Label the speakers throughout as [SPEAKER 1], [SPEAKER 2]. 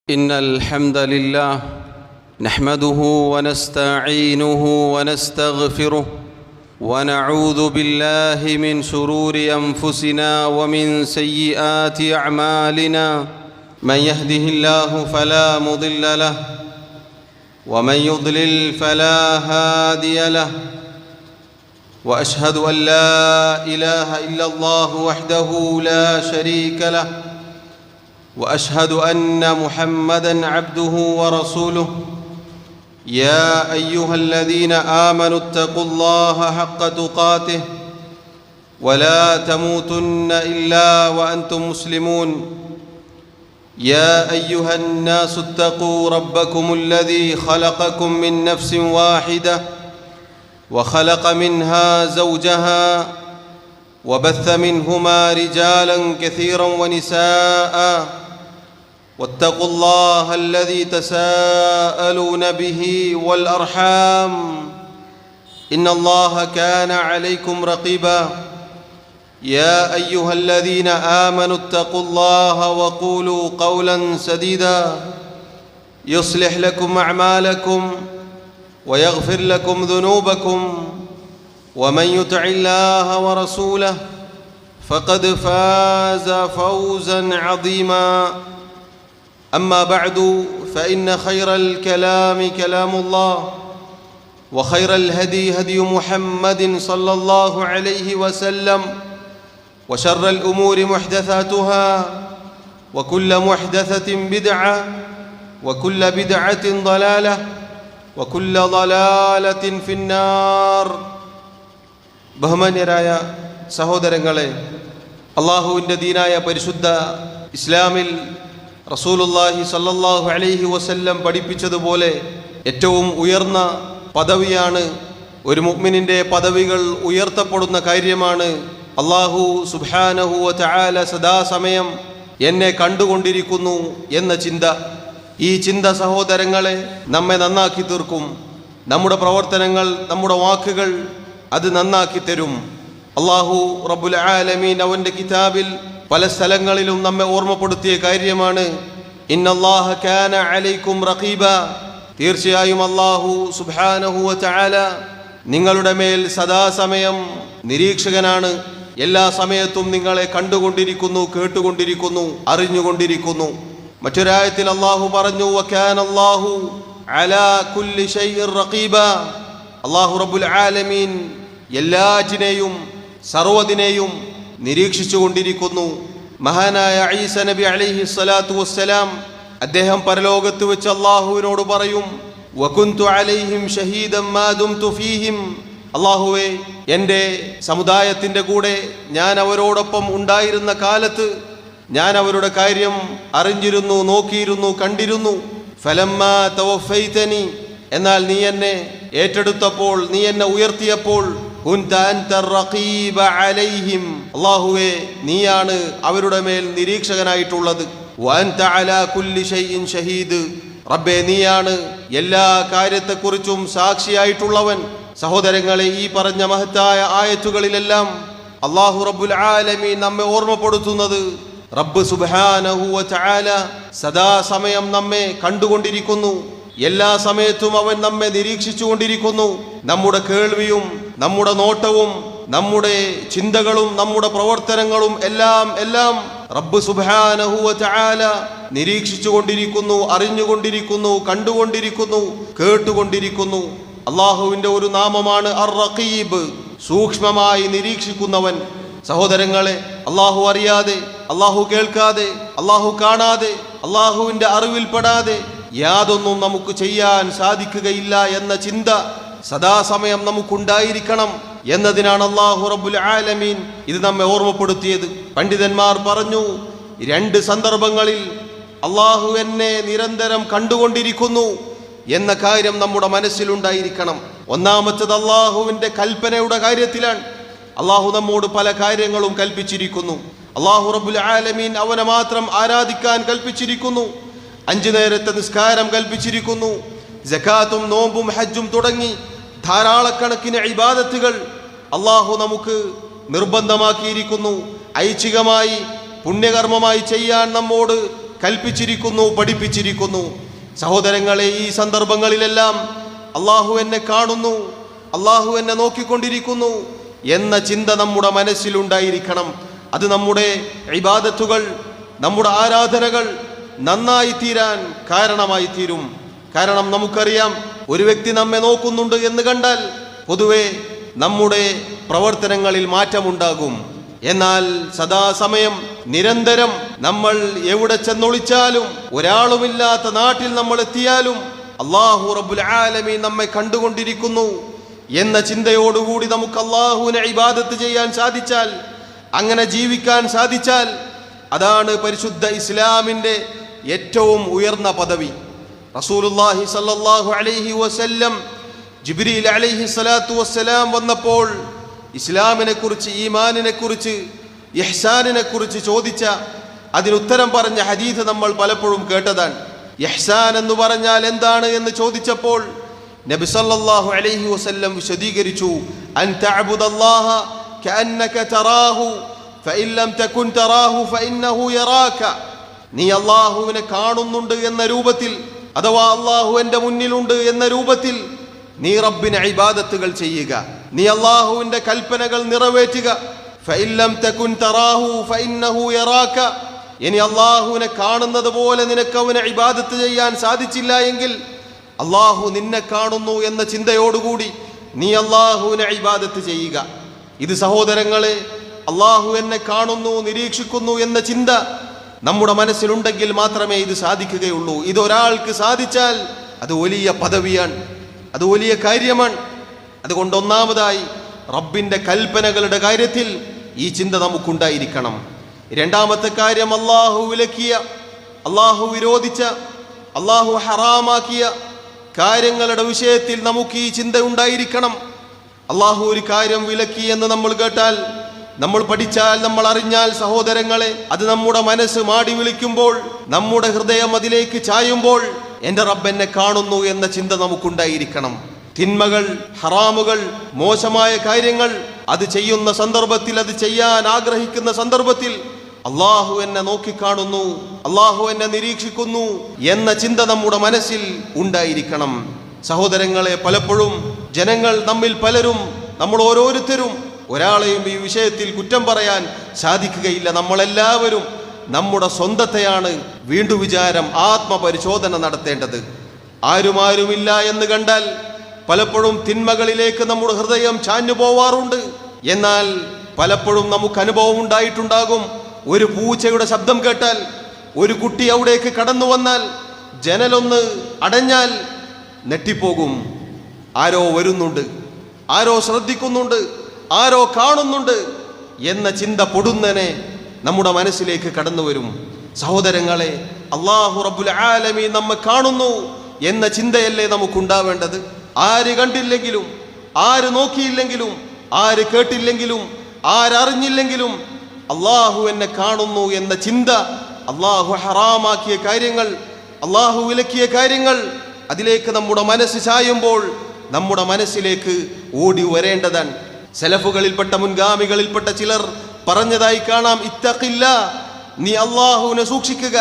[SPEAKER 1] إن الحمد لله نحمده ونستعينه ونستغفره ونعوذ بالله من شرور أنفسنا ومن سيئات أعمالنا. من يهده الله فلا مضل له ومن يضلل فلا هادي له. وأشهد أن لا إله إلا الله وحده لا شريك له وأشهد أن محمدًا عبده ورسوله. يا أيها الذين آمنوا اتقوا الله حق تقاته ولا تموتن إلا وأنتم مسلمون. يا أيها الناس اتقوا ربكم الذي خلقكم من نفس واحدة وخلق منها زوجها وبث منهما رجالا كثيرا ونساء. واتقوا الله الذي تساءلون به والأرحام إن الله كان عليكم رقيبا. يا أيها الذين آمنوا اتقوا الله وقولوا قولا سديدا يصلح لكم أعمالكم ويغفر لكم ذنوبكم ومن يطع الله ورسوله فقد فاز فوزا عظيما. أما بعد فإن خير الكلام كلام الله وخير الهدي هدي محمد صلى الله عليه وسلم وشر الأمور محدثاتها وكل محدثة بدعة وكل بدعة ضلالة وكل ضلالة في النار. ബഹുമാന്യരായ സഹോദരങ്ങളെ, അള്ളാഹുവിൻ്റെ ദീനായ പരിശുദ്ധ ഇസ്ലാമിൽ റസൂലുള്ളാഹി സ്വല്ലല്ലാഹു അലൈഹി വസല്ലം പഠിപ്പിച്ചതുപോലെ ഏറ്റവും ഉയർന്ന പദവിയാണ് ഒരു മുഅ്മിനിൻ്റെ പദവികൾ ഉയർത്തപ്പെടുന്ന കാര്യമാണ് അള്ളാഹു സുബ്ഹാനഹു വ തആല സദാസമയം എന്നെ കണ്ടുകൊണ്ടിരിക്കുന്നു എന്ന ചിന്ത. ഈ ചിന്ത സഹോദരങ്ങളെ നമ്മെ നന്നാക്കി തീർക്കും. നമ്മുടെ പ്രവർത്തനങ്ങൾ, നമ്മുടെ വാക്കുകൾ അത് നന്നാക്കി തരും. അള്ളാഹു റബ്ബുൽ ആലമീൻ അവൻ്റെ കിതാബിൽ പല സ്ഥലങ്ങളിലും നമ്മെ ഓർമ്മപ്പെടുത്തിയ കാര്യമാണ് ഇന്നല്ലാഹ കാന അലൈക്കും റഖീബ. തീർച്ചയായും അള്ളാഹു സുബ്ഹാനഹു വ തആല നിങ്ങളുടെ മേൽ സദാസമയം നിരീക്ഷകനാണ്. എല്ലാ സമയത്തും നിങ്ങളെ കണ്ടുകൊണ്ടിരിക്കുന്നു, കേട്ടുകൊണ്ടിരിക്കുന്നു, അറിഞ്ഞുകൊണ്ടിരിക്കുന്നു. മറ്റൊരായത്തിൽ അള്ളാഹു പറഞ്ഞു വകാന അല്ലാഹു അലാ കുല്ലി ഷൈഇൻ റഖീബ. അള്ളാഹു റബ്ബുൽ ആലമീൻ എല്ലാറ്റിനെയും സർവ്വതിനെയും നിരീക്ഷിച്ചു കൊണ്ടിരിക്കുന്നു. മഹാനായ ഈസ നബി അലൈഹി സ്വലാത്തു വസ്സലാം അദ്ദേഹം പരലോകത്ത് വെച്ച് അള്ളാഹുവിനോട് പറയും വകുന്തു അലൈഹിം ഷഹീദൻ മാ ദുംതു ഫീഹിം. അള്ളാഹുവേ, എൻ്റെ സമുദായത്തിൻ്റെ കൂടെ ഞാൻ അവരോടൊപ്പം ഉണ്ടായിരുന്ന കാലത്ത് ഞാൻ അവരുടെ കാര്യം അറിഞ്ഞിരുന്നു, നോക്കിയിരുന്നു, കണ്ടിരുന്നു. ഫലമ്മാ തവഫൈതനി, എന്നാൽ നീ എന്നെ ഏറ്റെടുത്തപ്പോൾ, നീ എന്നെ ഉയർത്തിയപ്പോൾ കുന്ത അൻത റഖീബ അലൈഹിം, അല്ലാഹുവേ നീയാണ് അവരുടെ മേൽ നിരീക്ഷകനായിട്ടുള്ളത്. വഅൻത അലാ കുല്ലി ഷൈഇൻ ഷഹീദ്, റബ്ബേ നീയാണ് എല്ലാ കാര്യത്തെക്കുറിച്ചും സാക്ഷിയായിട്ടുള്ളവൻ. സഹോദരങ്ങളെ, ഈ പറഞ്ഞ മഹത്തായ ആയത്തുകളിലെല്ലാം അല്ലാഹു റബ്ബുൽ ആലമീൻ നമ്മെ ഓർമ്മപ്പെടുത്തുന്നത് റബ്ബ് സുബ്ഹാനഹു വ തആല സദാസമയം നമ്മെ കണ്ടുകൊണ്ടിരിക്കുന്നു. എല്ലാ സമയത്തും അവൻ നമ്മെ നിരീക്ഷിച്ചുകൊണ്ടിരിക്കുന്നു. നമ്മുടെ കേൾവിയും നമ്മുടെ നോട്ടവും നമ്മുടെ ചിന്തകളും നമ്മുടെ പ്രവർത്തനങ്ങളും എല്ലാം റബ്ബ് സുബ്ഹാനഹു വ തആല നിരീക്ഷിച്ചുകൊണ്ടിരിക്കുന്നു, അറിഞ്ഞുകൊണ്ടിരിക്കുന്നു, കണ്ടുകൊണ്ടിരിക്കുന്നു, കേട്ടുകൊണ്ടിരിക്കുന്നു. അള്ളാഹുവിൻ്റെ ഒരു നാമമാണ് അർ റഖീബ്, സൂക്ഷ്മമായി നിരീക്ഷിക്കുന്നവൻ. സഹോദരങ്ങളെ, അള്ളാഹു അറിയാതെ, അള്ളാഹു കേൾക്കാതെ, അള്ളാഹു കാണാതെ, അള്ളാഹുവിൻ്റെ അറിവിൽപ്പെടാതെ യാതൊന്നും നമുക്ക് ചെയ്യാൻ സാധിക്കുകയില്ല എന്ന ചിന്ത സദാസമയം നമുക്കുണ്ടായിരിക്കണം എന്നതിനാണ് അല്ലാഹു റബ്ബുൽ ആലമീൻ ഇത് നമ്മെ ഓർമ്മപ്പെടുത്തിയത്. പണ്ഡിതന്മാർ പറഞ്ഞു, രണ്ട് സന്ദർഭങ്ങളിൽ അള്ളാഹു എന്നെ നിരന്തരം കണ്ടുകൊണ്ടിരിക്കുന്നു എന്ന കാര്യം നമ്മുടെ മനസ്സിലുണ്ടായിരിക്കണം. ഒന്നാമത്തേത് അള്ളാഹുവിൻ്റെ കൽപ്പനയുടെ കാര്യത്തിലാണ്. അള്ളാഹു നമ്മോട് പല കാര്യങ്ങളും കൽപ്പിച്ചിരിക്കുന്നു. അള്ളാഹു റബ്ബുൽ ആലമീൻ അവനെ മാത്രം ആരാധിക്കാൻ കൽപ്പിച്ചിരിക്കുന്നു. 5 നേരത്തെ നിസ്കാരം കൽപ്പിച്ചിരിക്കുന്നു. സകാത്തും നോമ്പും ഹജ്ജും തുടങ്ങി ധാരാളക്കണക്കിന് ഇബാദത്തുകൾ അള്ളാഹു നമുക്ക് നിർബന്ധമാക്കിയിരിക്കുന്നു. ഐച്ഛികമായി പുണ്യകർമ്മമായി ചെയ്യാൻ നമ്മോട് കൽപ്പിച്ചിരിക്കുന്നു, പഠിപ്പിച്ചിരിക്കുന്നു. സഹോദരങ്ങളെ, ഈ സന്ദർഭങ്ങളിലെല്ലാം അള്ളാഹു എന്നെ കാണുന്നു, അള്ളാഹു എന്നെ നോക്കിക്കൊണ്ടിരിക്കുന്നു എന്ന ചിന്ത നമ്മുടെ മനസ്സിലുണ്ടായിരിക്കണം. അത് നമ്മുടെ ഇബാദത്തുകൾ, നമ്മുടെ ആരാധനകൾ നന്നായി തീരാൻ കാരണമായി തീരും. കാരണം നമുക്കറിയാം, ഒരു വ്യക്തി നമ്മെ നോക്കുന്നുണ്ട് എന്ന് കണ്ടാൽ പൊതുവെ നമ്മുടെ പ്രവർത്തനങ്ങളിൽ മാറ്റമുണ്ടാകും. എന്നാൽ സദാസമയം നിരന്തരം നമ്മൾ എവിടെ ചെന്നൊളിച്ചാലും, ഒരാളുമില്ലാത്ത നാട്ടിൽ നമ്മൾ എത്തിയാലും അല്ലാഹു റബ്ബുൽ ആലമീൻ നമ്മെ കണ്ടുകൊണ്ടിരിക്കുന്നു എന്ന ചിന്തയോടുകൂടി നമുക്ക് അല്ലാഹുവിനെ ഇബാദത്ത് ചെയ്യാൻ സാധിച്ചാൽ, അങ്ങനെ ജീവിക്കാൻ സാധിച്ചാൽ, അതാണ് പരിശുദ്ധ ഇസ്ലാമിൻ്റെ ഏറ്റവും ഉയർന്ന പദവി. റസൂലുള്ളാഹി സ്വല്ലല്ലാഹു അലൈഹി വസല്ലം ജിബ്രീൽ അലൈഹി സ്വലാത്തു വസ്സലാം വന്നപ്പോൾ ഇസ്ലാമിനെ കുറിച്ച്, ഈമാനിനെ കുറിച്ച്, ഇഹ്സാനിനെ കുറിച്ച് ചോദിച്ച, അതിനുത്തരം പറഞ്ഞ ഹദീസ് നമ്മൾ പലപ്പോഴും കേട്ടതാണ്. ഇഹ്സാൻ എന്ന് പറഞ്ഞാൽ എന്താണ് എന്ന് ചോദിച്ചപ്പോൾ നബി സല്ലല്ലാഹു അലൈഹി വസല്ലം വിശദീകരിച്ചു, അൻ തഅബുദല്ലാഹ കഅന്നക തറാഹു ഫഇൻ ലം തകുൻ തറാഹു ഫഇന്നഹു യറാക. നീ അല്ലാഹുവിനെ കാണുന്നുണ്ട് എന്ന രൂപത്തിൽ, അഥവാ അല്ലാഹു എൻ്റെ മുന്നിലുണ്ട് എന്ന രൂപത്തിൽ നീ റബ്ബിനെ ഇബാദത്തുകൾ ചെയ്യുക, നീ അല്ലാഹുവിൻ്റെ കൽപ്പനകൾ നിറവേറ്റുക. ഫഇൻ ലം തകുൻ തറാഹു ഫഇന്നഹു യറാക. ഇനി അല്ലാഹുവിനെ കാണുന്നത് പോലെ നിനക്ക് അവനെ ഇബാദത്ത് ചെയ്യാൻ സാധിച്ചില്ല എങ്കിൽ അല്ലാഹു നിന്നെ കാണുന്നു എന്ന ചിന്തയോടുകൂടി നീ അല്ലാഹുവിനെ ഇബാദത്ത് ചെയ്യുക. ഇത് സഹോദരങ്ങളെ, അല്ലാഹു എന്നെ കാണുന്നു, നിരീക്ഷിക്കുന്നു എന്ന ചിന്ത നമ്മുടെ മനസ്സിലുണ്ടെങ്കിൽ മാത്രമേ ഇത് സാധിക്കുകയുള്ളൂ. ഇതൊരാൾക്ക് സാധിച്ചാൽ അത് വലിയ പദവിയാണ്, അത് വലിയ കാര്യമാണ്. അതുകൊണ്ട് ഒന്നാമതായി റബ്ബിൻ്റെ കൽപ്പനകളുടെ കാര്യത്തിൽ ഈ ചിന്ത നമുക്കുണ്ടായിരിക്കണം. രണ്ടാമത്തെ കാര്യം, അല്ലാഹു വിലക്കിയ, അല്ലാഹു വിരോധിച്ച, അല്ലാഹു ഹറാമാക്കിയ കാര്യങ്ങളുടെ വിഷയത്തിൽ നമുക്ക് ഈ ചിന്ത ഉണ്ടായിരിക്കണം. അല്ലാഹു ഒരു കാര്യം വിലക്കി എന്ന് നമ്മൾ കേട്ടാൽ, നമ്മൾ പഠിച്ചാൽ, നമ്മൾ അറിഞ്ഞാൽ, സഹോദരങ്ങളെ, അത് നമ്മുടെ മനസ്സ് മാടി വിളിക്കുമ്പോൾ, നമ്മുടെ ഹൃദയം അതിലേക്ക് ചായുമ്പോൾ എൻ്റെ റബ്ബ് എന്നെ കാണുന്നു എന്ന ചിന്ത നമുക്കുണ്ടായിരിക്കണം. തിന്മകൾ, ഹറാമുകൾ, മോശമായ കാര്യങ്ങൾ അത് ചെയ്യുന്ന സന്ദർഭത്തിൽ, അത് ചെയ്യാൻ ആഗ്രഹിക്കുന്ന സന്ദർഭത്തിൽ അല്ലാഹു എന്നെ നോക്കിക്കാണുന്നു, അല്ലാഹു എന്നെ നിരീക്ഷിക്കുന്നു എന്ന ചിന്ത നമ്മുടെ മനസ്സിൽ ഉണ്ടായിരിക്കണം. സഹോദരങ്ങളെ, പലപ്പോഴും ജനങ്ങൾ, നമ്മിൽ പലരും, നമ്മൾ ഓരോരുത്തരും, ഒരാളെയും ഈ വിഷയത്തിൽ കുറ്റം പറയാൻ സാധിക്കുകയില്ല. നമ്മളെല്ലാവരും നമ്മുടെ സ്വന്തത്തെയാണ് വീണ്ടും വിചാരം, ആത്മപരിശോധന നടത്തേണ്ടത്. ആരുമില്ല എന്ന് കണ്ടാൽ പലപ്പോഴും തിന്മകളിലേക്ക് നമ്മുടെ ഹൃദയം ചാഞ്ഞു പോവാറുണ്ട്. എന്നാൽ പലപ്പോഴും നമുക്ക് അനുഭവം ഉണ്ടായിട്ടുണ്ടാകും, ഒരു പൂച്ചയുടെ ശബ്ദം കേട്ടാൽ, ഒരു കുട്ടി അവിടേക്ക് കടന്നു വന്നാൽ, ജനലൊന്ന് അടഞ്ഞാൽ നെട്ടിപ്പോകും. ആരോ വരുന്നുണ്ട്, ആരോ ശ്രദ്ധിക്കുന്നുണ്ട്, ആരോ കാണുന്നുണ്ട് എന്ന ചിന്ത പൊടുന്നനെ നമ്മുടെ മനസ്സിലേക്ക് കടന്നു വരും. സഹോദരങ്ങളെ, അല്ലാഹു റബ്ബുൽ ആലമീൻ നമ്മെ കാണുന്നു എന്ന ചിന്തയല്ലേ നമുക്കുണ്ടാവേണ്ടത്? ആര് കണ്ടില്ലെങ്കിലും, ആര് നോക്കിയില്ലെങ്കിലും, ആര് കേട്ടില്ലെങ്കിലും, ആരറിഞ്ഞില്ലെങ്കിലും അല്ലാഹു എന്നെ കാണുന്നു എന്ന ചിന്ത, അല്ലാഹു ഹറാമാക്കിയ കാര്യങ്ങൾ, അല്ലാഹു വിലക്കിയ കാര്യങ്ങൾ, അതിലേക്ക് നമ്മുടെ മനസ്സ് ചായുമ്പോൾ നമ്മുടെ മനസ്സിലേക്ക് ഓടി വരേണ്ടതാണ്. സലഫുകളിൽപ്പെട്ട, മുൻഗാമികളിൽപ്പെട്ട ചിലർ പറഞ്ഞതായി കാണാം, ഇത്തഖില്ലാ, നീ അല്ലാഹുവിനെ സൂക്ഷിക്കുക,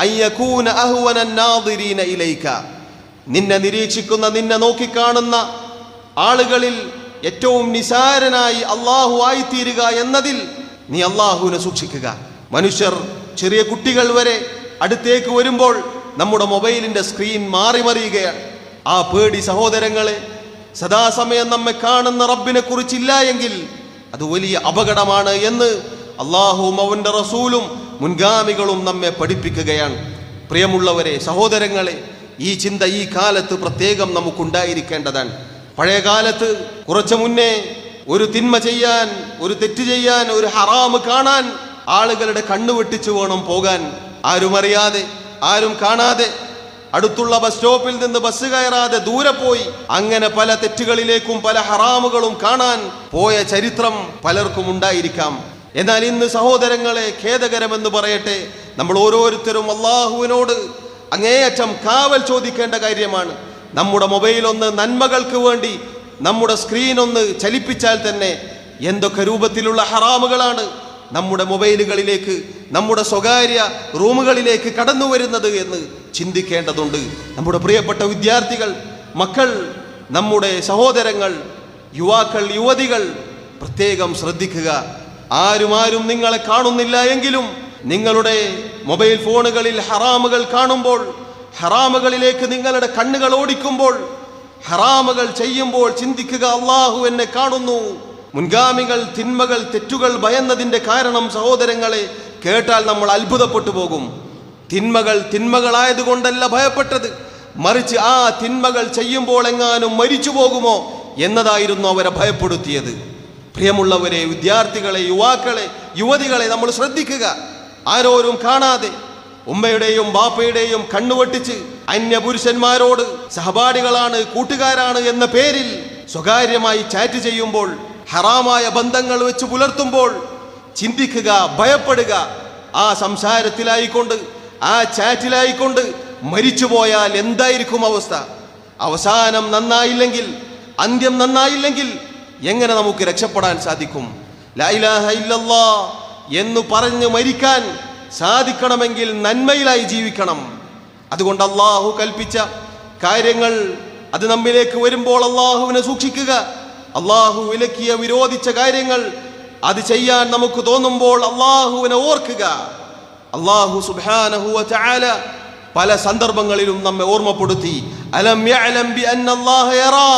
[SPEAKER 1] അയ്യകൂന അഹ്വനൻ നാദിരീന ഇലൈക, നിന്നെ നിരീക്ഷിക്കുന്ന, നിന്നെ നോക്കിക്കാണുന്ന ആളുകളിൽ ഏറ്റവും നിസാരനായി അല്ലാഹു ആയിത്തീരുക എന്നതിൽ നീ അല്ലാഹുവിനെ സൂക്ഷിക്കുക. മനുഷ്യർ, ചെറിയ കുട്ടികൾ വരെ അടുത്തേക്ക് വരുമ്പോൾ നമ്മുടെ മൊബൈലിൻ്റെ സ്ക്രീൻ മാറി മറിയുകയാണ്. ആ പേടി സഹോദരങ്ങളെ, സദാസമയം നമ്മെ കാണുന്ന റബ്ബിനെ കുറിച്ചില്ല എങ്കിൽ അത് വലിയ അപകടമാണ് എന്ന് അല്ലാഹുവും അവൻ്റെ റസൂലും മുൻഗാമികളും നമ്മെ പഠിപ്പിക്കുകയാണ്. പ്രിയമുള്ളവരെ, സഹോദരങ്ങളെ, ഈ ചിന്ത ഈ കാലത്ത് പ്രത്യേകം നമുക്കുണ്ടായിരിക്കേണ്ടതാണ്. പഴയ കാലത്ത് കുറച്ചു മുന്നേ ഒരു തിന്മ ചെയ്യാൻ, ഒരു തെറ്റ് ചെയ്യാൻ, ഒരു ഹറാമ് കാണാൻ ആളുകളുടെ കണ്ണു വെട്ടിച്ചു വേണം പോകാൻ. ആരും അറിയാതെ, ആരും കാണാതെ, അടുത്തുള്ള ബസ് സ്റ്റോപ്പിൽ നിന്ന് ബസ് കയറാതെ ദൂരെ പോയി അങ്ങനെ പല തെറ്റുകളിലേക്കും പല ഹറാമുകളും കാണാൻ പോയ ചരിത്രം പലർക്കും ഉണ്ടായിരിക്കാം. എന്നാൽ ഇന്ന് സഹോദരങ്ങളെ, ഖേദകരമെന്ന് പറയട്ടെ, നമ്മൾ ഓരോരുത്തരും അല്ലാഹുവിനോട് അങ്ങേയറ്റം കാവൽ ചോദിക്കേണ്ട കാര്യമാണ്. നമ്മുടെ മൊബൈൽ ഒന്ന് നന്മകൾക്ക് വേണ്ടി നമ്മുടെ സ്ക്രീൻ ഒന്ന് ചലിപ്പിച്ചാൽ തന്നെ എന്തൊക്കെ രൂപത്തിലുള്ള ഹറാമുകളാണ്, നമ്മുടെ മൊബൈലുകളിലേക്ക്, നമ്മുടെ സ്വകാര്യ റൂമുകളിലേക്ക് കടന്നു വരുന്നത് എന്ന് ചിന്തിക്കേണ്ടതുണ്ട്. നമ്മുടെ പ്രിയപ്പെട്ട വിദ്യാർത്ഥികൾ, മക്കൾ, നമ്മുടെ സഹോദരങ്ങൾ, യുവാക്കൾ, യുവതികൾ പ്രത്യേകം ശ്രദ്ധിക്കുക. ആരും നിങ്ങളെ കാണുന്നില്ല എങ്കിലും നിങ്ങളുടെ മൊബൈൽ ഫോണുകളിൽ ഹറാമുകൾ കാണുമ്പോൾ, ഹറാമുകളിലേക്ക് നിങ്ങളുടെ കണ്ണുകൾ ഓടിക്കുമ്പോൾ, ഹറാമുകൾ ചെയ്യുമ്പോൾ ചിന്തിക്കുക, അള്ളാഹു എന്നെ കാണുന്നു. മുൻഗാമികൾ തിന്മകൾ, തെറ്റുകൾ ഭയന്നതിൻ്റെ കാരണം സഹോദരങ്ങളെ കേട്ടാൽ നമ്മൾ അത്ഭുതപ്പെട്ടു പോകും. തിന്മകളായതുകൊണ്ടല്ല ഭയപ്പെട്ടത്, മറിച്ച് ആ തിന്മകൾ ചെയ്യുമ്പോൾ എങ്ങാനും മരിച്ചു പോകുമോ എന്നതായിരുന്നു അവരെ ഭയപ്പെടുത്തിയത്. പ്രിയമുള്ളവരെ, വിദ്യാർത്ഥികളെ, യുവാക്കളെ, യുവതികളെ നമ്മൾ ശ്രദ്ധിക്കുക. ആരോരും കാണാതെ ഉമ്മയുടെയും ബാപ്പയുടെയും കണ്ണുവെട്ടിച്ച് അന്യപുരുഷന്മാരോട് സഹപാഠികളാണ്, കൂട്ടുകാരാണ് എന്ന പേരിൽ സ്വകാര്യമായി ചാറ്റ് ചെയ്യുമ്പോൾ, ഹറാമായ ബന്ധങ്ങൾ വെച്ച് പുലർത്തുമ്പോൾ ചിന്തിക്കുക, ഭയപ്പെടുക. ആ സംസാരത്തിലായിക്കൊണ്ട്, ആ ചാറ്റിലായിക്കൊണ്ട് മരിച്ചുപോയാൽ എന്തായിരിക്കും അവസ്ഥ? അവസാനം നന്നായില്ലെങ്കിൽ, അന്ത്യം നന്നായില്ലെങ്കിൽ എങ്ങനെ നമുക്ക് രക്ഷപ്പെടാൻ സാധിക്കും? ലാ ഇലാഹ ഇല്ലല്ലാഹ് എന്ന് പറഞ്ഞ് മരിക്കാൻ സാധിക്കണമെങ്കിൽ നന്മയിലായി ജീവിക്കണം. അതുകൊണ്ട് അള്ളാഹു കൽപ്പിച്ച കാര്യങ്ങൾ അത് നമ്മിലേക്ക് വരുമ്പോൾ അള്ളാഹുവിനെ സൂക്ഷിക്കുക. അള്ളാഹു വിലക്കിയ, വിരോധിച്ച കാര്യങ്ങൾ അത് ചെയ്യാൻ നമുക്ക് തോന്നുമ്പോൾ അള്ളാഹുവിനെ ഓർക്കുക. അള്ളാഹു സുബ്ഹാനഹു വ തആല പല സന്ദർഭങ്ങളിലും നമ്മെ ഓർമ്മപ്പെടുത്തി. അലം യഅലം ബി അന്നല്ലാഹ യറാ.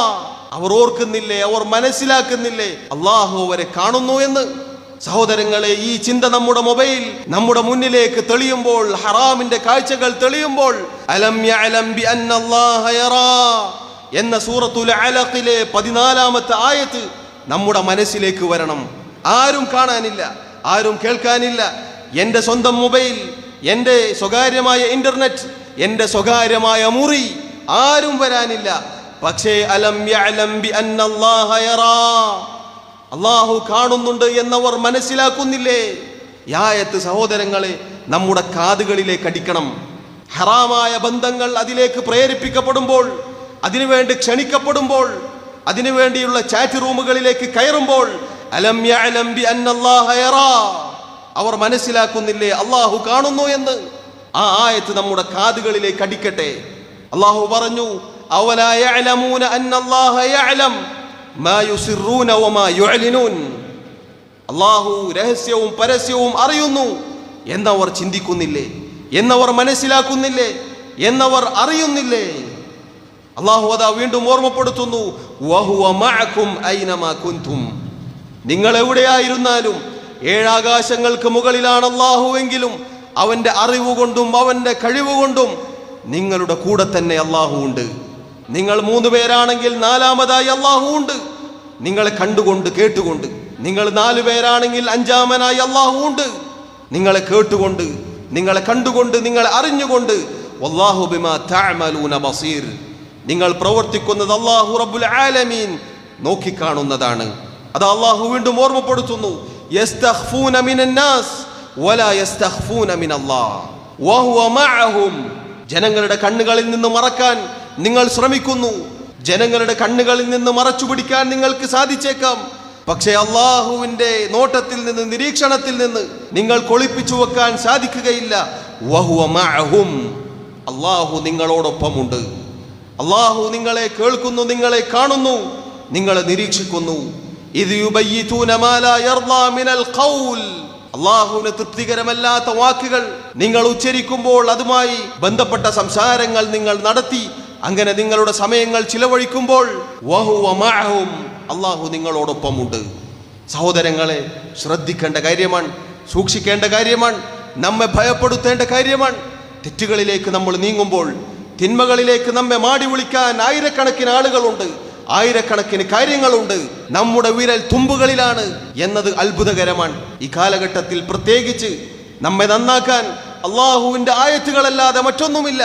[SPEAKER 1] അവർ ഓർക്കുന്നില്ലേ, അവർ മനസ്സിലാക്കുന്നില്ലേ അള്ളാഹു അവരെ കാണുന്നു എന്ന്? സഹോദരങ്ങളെ, ഈ ചിന്ത നമ്മുടെ മൊബൈൽ നമ്മുടെ മുന്നിലേക്ക് തെളിയുമ്പോൾ, ഹറാമിന്റെ കാഴ്ചകൾ തെളിയുമ്പോൾ, അലം യഅലം ബി അന്നല്ലാഹ യറാ എന്ന സൂറത്തുൽ അലഖിലെ 14-ാമത്തെ ആയത്ത് നമ്മുടെ മനസ്സിലേക്ക് വരണം. ആരും കാണാനില്ല, ആരും കേൾക്കാനില്ല. എൻ്റെ സ്വന്തം മൊബൈൽ, എൻ്റെ സ്വകാര്യമായ ഇന്റർനെറ്റ്, എൻ്റെ സ്വകാര്യമായ മുറി, ആരും വരാനില്ല. പക്ഷേ അലം യഅലം ബി അന്നല്ലാഹ യറാ, അള്ളാഹു കാണുന്നുണ്ട് എന്നവർ മനസ്സിലാക്കുന്നില്ലേ? ഈ ആയത്ത് സഹോദരങ്ങളെ നമ്മുടെ കാതുകളിലേക്ക് അടിക്കണം. ഹറാമായ ബന്ധങ്ങൾ അതിലേക്ക് പ്രേരിപ്പിക്കപ്പെടുമ്പോൾ, അതിനുവേണ്ടി ക്ഷണിക്കപ്പെടുമ്പോൾ, അതിനുവേണ്ടിയുള്ള ചാറ്റ് റൂമുകളിലേക്ക് കയറുമ്പോൾ അലം യഅലം ബി അന്നല്ലാഹ യറാ, അവർ മനസ്സിലാക്കുന്നില്ലേ അള്ളാഹു കാണുന്നു എന്ന്? ആ ആയത്ത് നമ്മുടെ കാതുകളിലേക്ക് അടിക്കട്ടെ. അള്ളാഹു പറഞ്ഞു, അവലാ യഅലമൂന അന്നല്ലാഹ യഅലം മാ യുസിറൂന വമാ യുഅ്ലിനൂൻ. അള്ളാഹു രഹസ്യവും പരസ്യവും അറിയുന്നു എന്നവർ ചിന്തിക്കുന്നില്ലേ, എന്നവർ മനസ്സിലാക്കുന്നില്ലേ, എന്നവർ അറിയുന്നില്ലേ? അള്ളാഹു അതാ വീണ്ടും ഓർമ്മപ്പെടുത്തുന്നു, വഹുവ മഅകും ഐനമാ കുൻതും. നിങ്ങൾ എവിടെയായിരുന്നാലും, ഏഴാകാശങ്ങൾക്ക് മുകളിലാണ് അള്ളാഹുവെങ്കിലും അവന്റെ അറിവ് കൊണ്ടും അവന്റെ കഴിവ് കൊണ്ടും നിങ്ങളുടെ കൂടെ തന്നെ അള്ളാഹു ഉണ്ട്. നിങ്ങൾ 3 പേരാണെങ്കിൽ 4-മതായി അള്ളാഹു ഉണ്ട്, നിങ്ങളെ കണ്ടുകൊണ്ട് കേട്ടുകൊണ്ട്. നിങ്ങൾ 4 പേരാണെങ്കിൽ 5-മനായി അള്ളാഹു ഉണ്ട്, നിങ്ങളെ കേട്ടുകൊണ്ട്, നിങ്ങളെ കണ്ടുകൊണ്ട്, നിങ്ങളെ അറിഞ്ഞുകൊണ്ട്. വല്ലാഹു ബിമാ തഅമലൂന ബസീർ. നിങ്ങൾ പ്രവർത്തിക്കുന്നത് അല്ലാഹു റബ്ബുൽ ആലമീൻ നോക്കിക്കാണുന്നതാണ്. അത് അള്ളാഹു വീണ്ടും ഓർമ്മപ്പെടുത്തുന്നു, യസ്തഖ്ഫൂന മിനന്നാസ് വലാ യസ്തഖ്ഫൂന മിനല്ലാഹ് വഹുവ മഅഹും. ജനങ്ങളുടെ കണ്ണുകളിൽ നിന്ന് മറക്കാൻ നിങ്ങൾ ശ്രമിക്കുന്നു, ജനങ്ങളുടെ കണ്ണുകളിൽ നിന്ന് മറച്ചു പിടിക്കാൻ നിങ്ങൾക്ക് സാധിച്ചേക്കാം. പക്ഷേ അള്ളാഹുവിന്റെ നോട്ടത്തിൽ നിന്ന്, നിരീക്ഷണത്തിൽ നിന്ന് നിങ്ങൾ ഒളിപ്പിച്ചു വെക്കാൻ സാധിക്കുകയില്ല. വഹുവ മഅഹും, അള്ളാഹു നിങ്ങളോടൊപ്പമുണ്ട്. അള്ളാഹു നിങ്ങളെ കേൾക്കുന്നു, നിങ്ങളെ കാണുന്നു, നിങ്ങളെ നിരീക്ഷിക്കുന്നു. ഇദ് യുബയ്യിതൂന മാ ലാ യർളാ മിനൽ ഖൗൽ. അള്ളാഹുവിന് തൃപ്തികരമല്ലാത്ത വാക്കുകൾ നിങ്ങൾ ഉച്ചരിക്കുമ്പോൾ, അതുമായി ബന്ധപ്പെട്ട സംസാരങ്ങൾ നിങ്ങൾ നടത്തി, അങ്ങനെ നിങ്ങളുടെ സമയങ്ങൾ ചിലവഴിക്കുമ്പോൾ വഹുവ മഅഹും, അള്ളാഹു നിങ്ങളോടൊപ്പമുണ്ട്. സഹോദരങ്ങളെ, ശ്രദ്ധിക്കേണ്ട കാര്യമാണ്, സൂക്ഷിക്കേണ്ട കാര്യമാണ്, നമ്മെ ഭയപ്പെടുത്തേണ്ട കാര്യമാണ്. തെറ്റുകളിലേക്ക് നമ്മൾ നീങ്ങുമ്പോൾ, തിന്മകളിലേക്ക് നമ്മെ മാടി വിളിക്കാൻ ആയിരക്കണക്കിന് ആളുകളുണ്ട്, ആയിരക്കണക്കിന് കാര്യങ്ങളുണ്ട്. നമ്മുടെ വിരൽ തുമ്പുകളിലാണ് എന്നത് അത്ഭുതകരമാണ്. ഈ കാലഘട്ടത്തിൽ പ്രത്യേകിച്ച് നമ്മെ നന്നാക്കാൻ അള്ളാഹുവിന്റെ ആയത്തുകളല്ലാതെ മറ്റൊന്നുമില്ല.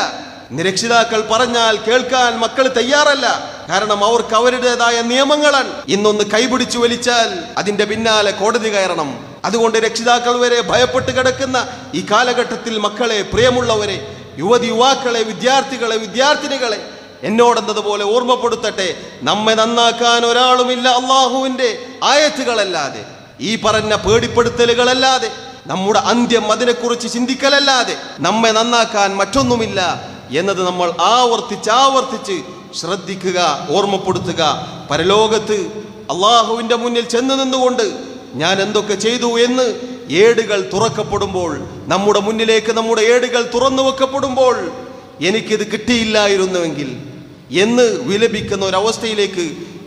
[SPEAKER 1] രക്ഷിതാക്കൾ പറഞ്ഞാൽ കേൾക്കാൻ മക്കൾ തയ്യാറല്ല. കാരണം അവർക്ക് അവരുടേതായ നിയമങ്ങളാണ്. ഇന്നൊന്ന് കൈപിടിച്ചു വലിച്ചാൽ അതിന്റെ പിന്നാലെ കോടതി കയറണം. അതുകൊണ്ട് രക്ഷിതാക്കൾ വരെ ഭയപ്പെട്ട് കിടക്കുന്ന ഈ കാലഘട്ടത്തിൽ മക്കളെ, പ്രിയമുള്ളവരെ, യുവതി യുവാക്കളെ, വിദ്യാർത്ഥികളെ, വിദ്യാർത്ഥിനികളെ, എന്നോടെന്നതുപോലെ ഓർമ്മപ്പെടുത്തട്ടെ, നമ്മെ നന്നാക്കാൻ ഒരാളുമില്ല അള്ളാഹുവിന്റെ ആയത്തുകളല്ലാതെ. ഈ പറഞ്ഞ പേടിപ്പെടുത്തലുകളല്ലാതെ, നമ്മുടെ അന്ത്യം അതിനെക്കുറിച്ച് ചിന്തിക്കലല്ലാതെ നമ്മെ നന്നാക്കാൻ മറ്റൊന്നുമില്ല എന്നത് നമ്മൾ ആവർത്തിച്ച് ശ്രദ്ധിക്കുക, ഓർമ്മപ്പെടുത്തുക. പരലോകത്ത് അള്ളാഹുവിൻ്റെ മുന്നിൽ ചെന്ന് നിന്നുകൊണ്ട് ഞാൻ എന്തൊക്കെ ചെയ്തു എന്ന് ഏടുകൾ തുറക്കപ്പെടുമ്പോൾ, നമ്മുടെ മുന്നിലേക്ക് നമ്മുടെ ഏടുകൾ തുറന്നു വെക്കപ്പെടുമ്പോൾ എനിക്കിത് കിട്ടിയില്ലായിരുന്നുവെങ്കിൽ എന്ന് വിലപിക്കുന്ന ഒരവസ്ഥയിലേക്ക്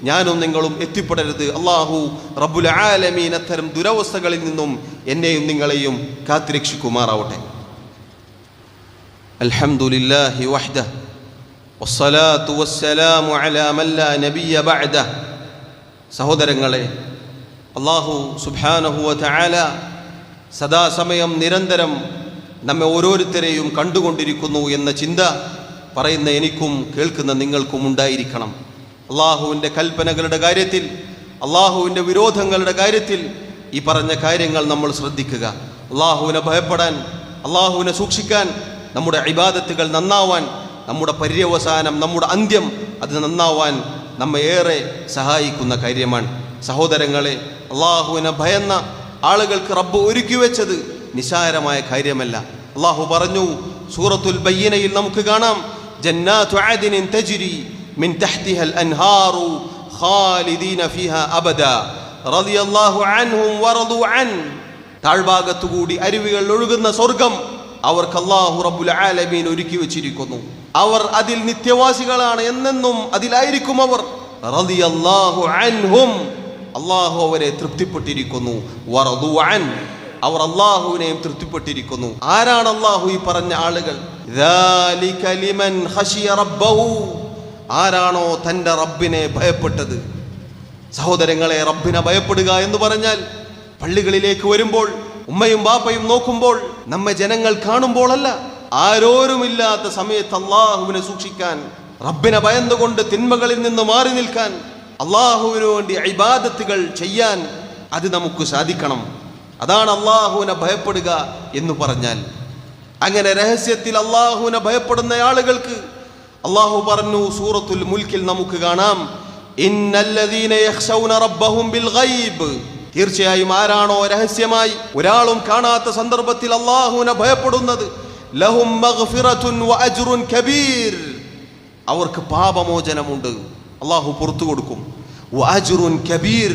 [SPEAKER 1] ഞാനും നിങ്ങളും എത്തിപ്പെടരുത്. അള്ളാഹു റബ്ബുൽ ആലമീൻ അത്തരം ദുരവസ്ഥകളിൽ നിന്നും എന്നെയും നിങ്ങളെയും കാത്തുരക്ഷിക്കുമാറാവട്ടെ. അൽഹംദുലില്ലാഹി വഹ്ദഹു വസ്സലാത്തു വസ്സലാമു അലാ മൻ ലാ നബിയ്യ ബഅദഹു. സഹോദരങ്ങളെ, അള്ളാഹു സുബ്ഹാനഹു വ തആല സദാസമയം നിരന്തരം നമ്മെ ഓരോരുത്തരെയും കണ്ടുകൊണ്ടിരിക്കുന്നു എന്ന ചിന്ത പറയുന്ന എനിക്കും കേൾക്കുന്ന നിങ്ങൾക്കും ഉണ്ടായിരിക്കണം. അള്ളാഹുവിൻ്റെ കൽപ്പനകളുടെ കാര്യത്തിൽ, അള്ളാഹുവിൻ്റെ വിരോധങ്ങളുടെ കാര്യത്തിൽ ഈ പറഞ്ഞ കാര്യങ്ങൾ നമ്മൾ ശ്രദ്ധിക്കുക. അള്ളാഹുവിനെ ഭയപ്പെടാൻ, അള്ളാഹുവിനെ സൂക്ഷിക്കാൻ, നമ്മുടെ ഇബാദത്തുകൾ നന്നാവാൻ, നമ്മുടെ പര്യവസാനം, നമ്മുടെ അന്ത്യം അത് നന്നാവാൻ നമ്മെ ഏറെ സഹായിക്കുന്ന കാര്യമാണ്. സഹോദരങ്ങളെ, അള്ളാഹുവിനെ ഭയന്ന ആളുകൾക്ക് റബ്ബ് ഒരുക്കി വെച്ചത് നിസാരമായ കാര്യമല്ല. അള്ളാഹു പറഞ്ഞു, സൂറത്തുൽ ബയ്യിനയിൽ നമുക്ക് കാണാം, ജന്നാതു അദ്നിൻ തജ്രി മിൻ തഹ്തിഹൽ അൻഹാറു ഖാലിദീന ഫീഹാ അബദാ റളിയല്ലാഹു അൻഹും വറദു അൻ. താഴ്ഭാഗത്തുകൂടി അരുവികൾ ഒഴുകുന്ന സ്വർഗം അവർക്ക് അല്ലാഹു റബ്ബുൽ ആലമീൻ ഒരുക്കി വെച്ചിരിക്കുന്നു. അവർ അതിൽ നിത്യവാസികളാണ്, എന്നെന്നും അതിലായിരിക്കും അവർ. റളിയല്ലാഹു അൻഹും, അല്ലാഹു അവരെ തൃപ്തിപ്പെട്ടിരിക്കുന്നു. വറദു അൻ, അവർ അല്ലാഹുവിനെയും തൃപ്തിപ്പെട്ടിരിക്കുന്നു. ആരാണ് അല്ലാഹു ഈ പറഞ്ഞ ആളുകൾ? ദാലിക ലിമൻ ഖശിയ റബ്ബഹു, ആരാണോ തൻ്റെ റബ്ബിനെ ഭയപ്പെട്ടത്. സഹോദരങ്ങളെ, റബ്ബിനെ ഭയപ്പെടുക എന്ന് പറഞ്ഞാൽ പള്ളികളിലേക്ക് വരുമ്പോൾ, ഉമ്മയും ബാപ്പയും നോക്കുമ്പോൾ, നമ്മെ ജനങ്ങൾ കാണുമ്പോഴല്ല, ആരോരുമില്ലാത്ത സമയത്ത് അള്ളാഹുവിനെ സൂക്ഷിക്കാൻ, റബ്ബിനെ ഭയന്നുകൊണ്ട് തിന്മകളിൽ നിന്ന് മാറി നിൽക്കാൻ, അള്ളാഹുവിന് വേണ്ടി ഇബാദത്തുകൾ ചെയ്യാൻ അത് നമുക്ക് സാധിക്കണം. അതാണ് അള്ളാഹുവിനെ ഭയപ്പെടുക എന്ന് പറഞ്ഞാൽ. അങ്ങനെ രഹസ്യത്തിൽ അള്ളാഹുവിനെ ഭയപ്പെടുന്ന ആളുകൾക്ക് അള്ളാഹു പറഞ്ഞു, സൂറത്തുൽ മുൽക്കിൽ നമുക്ക് കാണാം, ഇന്നല്ലദീന യഖ്ശൗന റബ്ബഹും ബിൽ ഗൈബ്, തീർച്ചയായും ആരാണോ രഹസ്യമായി ഒരാളും കാണാത്ത സന്ദർഭത്തിൽ അള്ളാഹുവിനെ ഭയപ്പെടുന്നത്, ലഹും മഗ്ഫിറത്തുൻ വ അജ്റുൻ കബീർ, അവർക്ക് പാപമോചനമുണ്ട്, അള്ളാഹു പുറത്തു കൊടുക്കും. വ അജ്റുൻ കബീർ,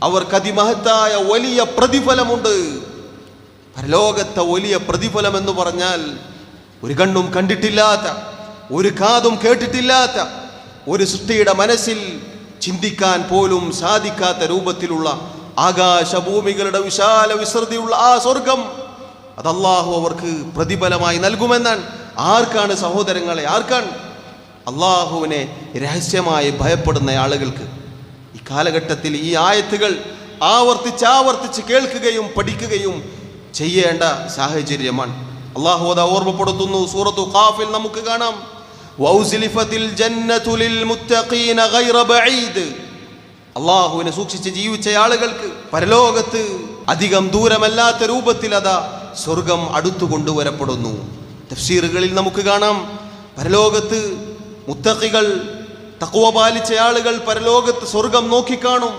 [SPEAKER 1] അവർക്ക് അതിമഹത്തായ വലിയ പ്രതിഫലമുണ്ട്. പരലോകത്തെ വലിയ പ്രതിഫലം എന്ന് പറഞ്ഞാൽ ഒരു കണ്ണും കണ്ടിട്ടില്ലാത്ത, ഒരു കാതും കേട്ടിട്ടില്ലാത്ത, ഒരു സൃഷ്ടിയുടെ മനസ്സിൽ ചിന്തിക്കാൻ പോലും സാധിക്കാത്ത രൂപത്തിലുള്ള ആകാശഭൂമികളുടെ വിശാല വിസ്തൃതിയുള്ള ആ സ്വർഗം അത് അല്ലാഹു അവർക്ക് പ്രതിഫലമായി നൽകുമെന്നാണ്. ആർക്കാണ് സഹോദരങ്ങളെ? ആർക്കാണ്? അല്ലാഹുവിനെ രഹസ്യമായി ഭയപ്പെടുന്ന ആളുകൾക്ക്. ഈ കാലഘട്ടത്തിൽ ഈ ആയത്തുകൾ ആവർത്തിച്ച് കേൾക്കുകയും പഠിക്കുകയും ചെയ്യേണ്ട സാഹചര്യമാണ്. അല്ലാഹു അത് ഓർമ്മപ്പെടുത്തുന്നു. സൂറത്തു ഖാഫിൽ നമുക്ക് കാണാം, വൗസിലിഫത്തിൽ ജന്നതു ലിൽ മുത്തഖീന ഗൈറ ബഈദ്, അള്ളാഹുവിനെ സൂക്ഷിച്ച് ജീവിച്ച ആളുകൾക്ക് പരലോകത്ത് അധികം ദൂരമല്ലാത്ത രൂപത്തിൽ അതാ സ്വർഗം അടുത്തു കൊണ്ടുവരപ്പെടുന്നു. തഫ്സീറുകളിൽ നമുക്ക് കാണാം, പരലോകത്ത് മുത്തഖികൾ, തഖ്വ പാലിച്ച ആളുകൾ പരലോകത്ത് സ്വർഗം നോക്കിക്കാണും.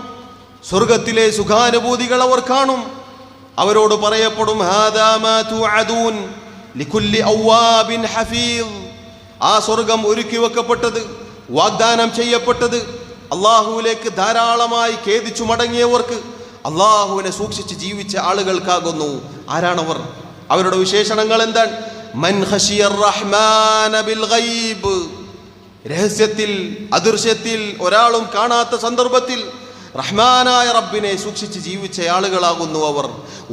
[SPEAKER 1] സ്വർഗത്തിലെ സുഖാനുഭൂതികൾ അവർ കാണും. അവരോട് പറയപ്പെടും, ഹാദാ മാ തുഅദൂൻ ലികുല്ലി അവ്വാബിൻ ഹഫീദ്, ആ സ്വർഗം ഒരുക്കി വെക്കപ്പെട്ടത്, വാഗ്ദാനം ചെയ്യപ്പെട്ടത് അള്ളാഹുവിലേക്ക് ധാരാളമായി ഖേദിച്ചു മടങ്ങിയവർക്ക്, അള്ളാഹുവിനെ സൂക്ഷിച്ച് ജീവിച്ച ആളുകൾക്കാകുന്നു. ആരാണവർ? അവരുടെ വിശേഷണങ്ങൾ എന്താണ്? മൻ ഖശിയർ റഹ്മാന ബിൽ ഗൈബ്, രഹസ്യത്തിൽ, അദൃശ്യത്തിൽ, ഒരാളും കാണാത്ത സന്ദർഭത്തിൽ റഹ്മാനായ റബ്ബിനെ സൂക്ഷിച്ച് ജീവിച്ച ആളുകളാകുന്നു അവർ.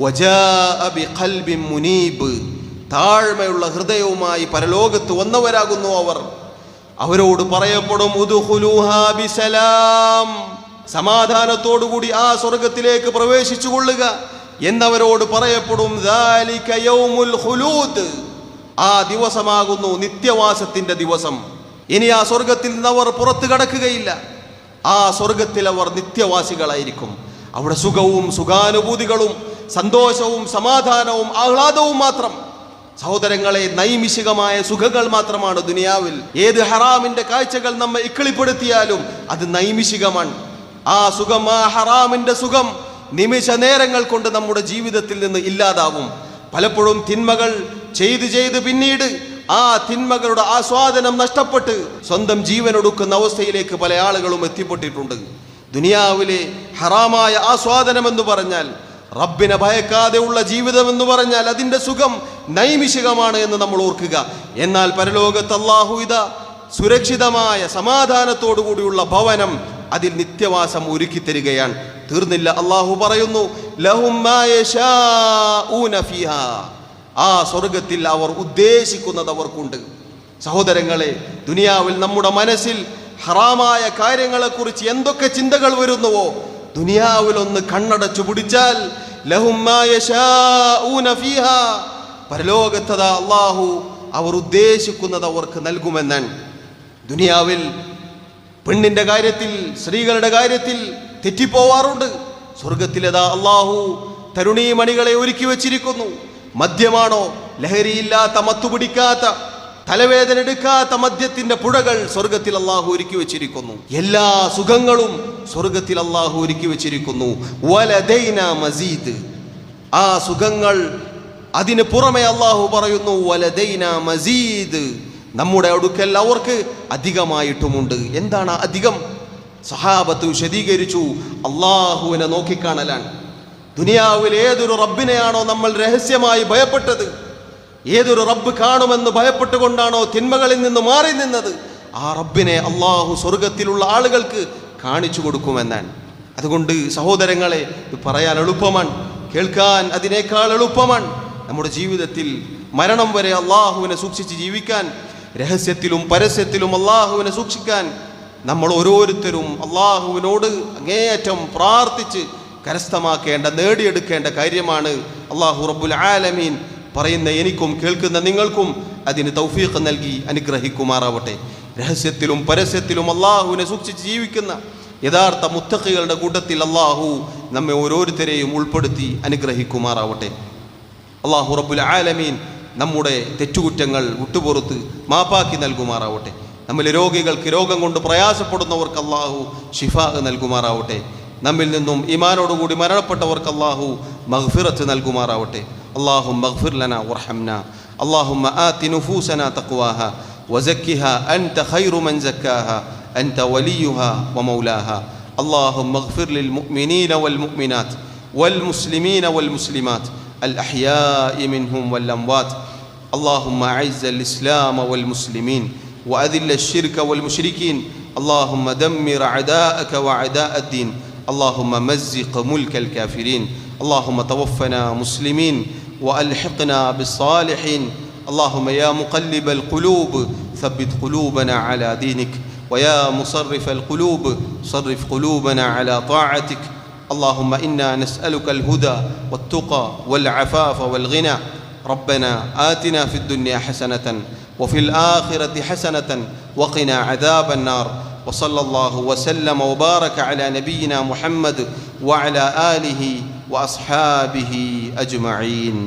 [SPEAKER 1] വജാഅ ബിഖൽബിൻ മുനീബ്, താഴ്മയുള്ള ഹൃദയവുമായി പരലോകത്ത് വന്നവരാകുന്നു അവർ. അവരോട് പറയപ്പെടും, ഉദ്ഖുലൂഹാ ബിസലാം, സമാധാനത്തോടുകൂടി ആ സ്വർഗത്തിലേക്ക് പ്രവേശിച്ചു കൊള്ളുക എന്നവരോട് പറയപ്പെടും. ദാലിക യൗമുൽ ഖുലൂദ്, ആ ദിവസമാകുന്നു നിത്യവാസത്തിന്റെ ദിവസം. ഇനി ആ സ്വർഗത്തിൽ നിന്ന് അവർ പുറത്തു കടക്കുകയില്ല. ആ സ്വർഗത്തിൽ അവർ നിത്യവാസികളായിരിക്കും. അവിടെ സുഖവും സുഖാനുഭൂതികളും സന്തോഷവും സമാധാനവും ആഹ്ലാദവും മാത്രം. സഹോദരങ്ങളെ, നൈമിഷികമായ സുഖങ്ങൾ മാത്രമാണ് ദുനിയാവിൽ. ഏത് ഹറാമിന്റെ കാഴ്ചകൾ നമ്മെ ഇക്കിളിപ്പെടുത്തിയാലും അത് നൈമിഷികമാണ്. ആ സുഖം, ആ ഹറാമിന്റെ സുഖം നിമിഷ നേരങ്ങൾ കൊണ്ട് നമ്മുടെ ജീവിതത്തിൽ നിന്ന് ഇല്ലാതാവും. പലപ്പോഴും തിന്മകൾ ചെയ്ത് പിന്നീട് ആ തിന്മകളുടെ ആസ്വാദനം നഷ്ടപ്പെട്ട് സ്വന്തം ജീവനൊടുക്കുന്ന അവസ്ഥയിലേക്ക് പല ആളുകളും എത്തിപ്പെട്ടിട്ടുണ്ട്. ദുനിയാവിലെ ഹറാമായ ആസ്വാദനം എന്ന് പറഞ്ഞാൽ, റബ്ബിനെ ഭയക്കാതെയുള്ള ജീവിതം എന്ന് പറഞ്ഞാൽ അതിൻ്റെ സുഖം നൈമിഷികമാണ് എന്ന് നമ്മൾ ഓർക്കുക. എന്നാൽ പരലോകത്ത് അല്ലാഹു ഇതാ സുരക്ഷിതമായ സമാധാനത്തോടു കൂടിയുള്ള ഭവനം, അതിൽ നിത്യവാസം ഒരുക്കി തരികയാണ്. തീർന്നില്ല, അല്ലാഹു പറയുന്നു ലഹും മാ യശാഊന ഫീഹാ, ആ സ്വർഗത്തിൽ അവർ ഉദ്ദേശിക്കുന്നത് അവർക്കുണ്ട്. സഹോദരങ്ങളെ, ദുനിയാവിൽ നമ്മുടെ മനസ്സിൽ ഹറാമായ കാര്യങ്ങളെക്കുറിച്ച് എന്തൊക്കെ ചിന്തകൾ വരുന്നുവോ, ദുനിയാവിൽ ഒന്ന് കണ്ണടച്ചു പിടിച്ചാൽ ലഹും മാ യശാഊന ഫീഹാ, പരലോകത്തതാ അല്ലാഹു അവർ ഉദ്ദേശിക്കുന്നത് അവർക്ക് നൽകുമെന്നാണ്. ദുനിയാവിൽ പെണ്ണിന്റെ കാര്യത്തിൽ, സ്ത്രീകളുടെ കാര്യത്തിൽ തെറ്റിപ്പോവാറുണ്ട്. സ്വർഗത്തിലേതാ അല്ലാഹു തരുണീമണികളെ ഒരുക്കി വച്ചിരിക്കുന്നു. മദ്യമാണോ? ലഹരിയില്ലാത്ത, മത്തുപിടിക്കാത്ത, തലവേദന എടുക്കാത്ത മദ്യത്തിന്റെ പുഴകൾ സ്വർഗത്തിൽ അല്ലാഹു ഒരുക്കി വെച്ചിരിക്കുന്നു. എല്ലാ സുഖങ്ങളും സ്വർഗത്തിൽ അല്ലാഹു ഒരുക്കി വെച്ചിരിക്കുന്നു. വലദൈനാ മസീദ്, ആ സുഖങ്ങൾ അതിന് പുറമെ അല്ലാഹു പറയുന്നു വലദൈനാ മസീദ്, നമ്മുടെ അടുക്കൽ അവർക്ക് അധികമായിട്ടുമുണ്ട്. എന്താണ് അധികം? സഹാബത്ത് വിശദീകരിച്ചു, അല്ലാഹുവിനെ നോക്കിക്കാണലാണ്. ദുനിയാവിൽ ഏതൊരു റബ്ബിനെയാണോ നമ്മൾ രഹസ്യമായി ഭയപ്പെട്ടത്, ഏതൊരു റബ്ബ് കാണുമെന്ന് ഭയപ്പെട്ടുകൊണ്ടാണോ തിന്മകളിൽ നിന്ന് മാറി നിന്നത്, ആ റബ്ബിനെ അല്ലാഹു സ്വർഗത്തിലുള്ള ആളുകൾക്ക് കാണിച്ചു കൊടുക്കുമെന്നാണ്. അതുകൊണ്ട് സഹോദരങ്ങളെ, ഇത് പറയാൻ എളുപ്പമാണ്, കേൾക്കാൻ അതിനേക്കാൾ എളുപ്പമാണ്. നമ്മുടെ ജീവിതത്തിൽ മരണം വരെ അല്ലാഹുവിനെ സൂക്ഷിച്ച് ജീവിക്കാൻ, രഹസ്യത്തിലും പരസ്യത്തിലും അല്ലാഹുവിനെ സൂക്ഷിക്കാൻ നമ്മൾ ഓരോരുത്തരും അല്ലാഹുവിനോട് അങ്ങേയറ്റം പ്രാർത്ഥിച്ച് കരസ്ഥമാക്കേണ്ട, നേടിയെടുക്കേണ്ട കാര്യമാണ്. അല്ലാഹു റബ്ബുൽ ആലമീൻ പറയുന്ന എനിക്കും കേൾക്കുന്ന നിങ്ങൾക്കും അതിന് തൗഫീഖ് നൽകി അനുഗ്രഹിക്കുമാറാവട്ടെ. രഹസ്യത്തിലും പരസ്യത്തിലും അല്ലാഹുവിനെ സൂക്ഷിച്ച് ജീവിക്കുന്ന യഥാർത്ഥ മുത്തഖികളുടെ കൂട്ടത്തിൽ അല്ലാഹു നമ്മെ ഓരോരുത്തരെയും ഉൾപ്പെടുത്തി അനുഗ്രഹിക്കുമാറാവട്ടെ. അല്ലാഹു റബ്ബുൽ ആലമീൻ നമ്മുടെ തെറ്റുകുറ്റങ്ങൾ വിട്ടുപുറത്ത് മാപ്പാക്കി നൽകുമാറാവട്ടെ. നമ്മിലെ രോഗികൾക്ക്, രോഗം കൊണ്ട് പ്രയാസപ്പെടുന്നവർക്ക് അല്ലാഹു ശിഫാ നൽകുമാറാവട്ടെ. നമ്മിൽ നിന്നും ഈമാനോടുകൂടി മരണപ്പെട്ടവർക്ക് അല്ലാഹു മഗ്ഫിറത്ത് നൽകുമാറാവട്ടെ. اللهم اغفر لنا وارحمنا. اللهم آت نفوسنا تقواها وزكها أنت خير من زكاها أنت وليها ومولاها. اللهم اغفر للمؤمنين والمؤمنات والمسلمين والمسلمات الأحياء منهم والأموات. اللهم أعز الإسلام والمسلمين وأذل الشرك والمشركين. اللهم دمر أعداءك وأعداء الدين. اللهم مزق ملك الكافرين. اللهم توفنا مسلمين وألحقنا بالصالحين. اللهم يا مقلب القلوب ثبت قلوبنا على دينك، ويا مصرف القلوب صرف قلوبنا على طاعتك. اللهم إنا نسألك الهدى والتقى والعفاف والغنى. ربنا آتنا في الدنيا حسنة وفي الآخرة حسنة وقنا عذاب النار. وصلى الله وسلم وبارك على نبينا محمد وعلى آله وأصحابه أجمعين.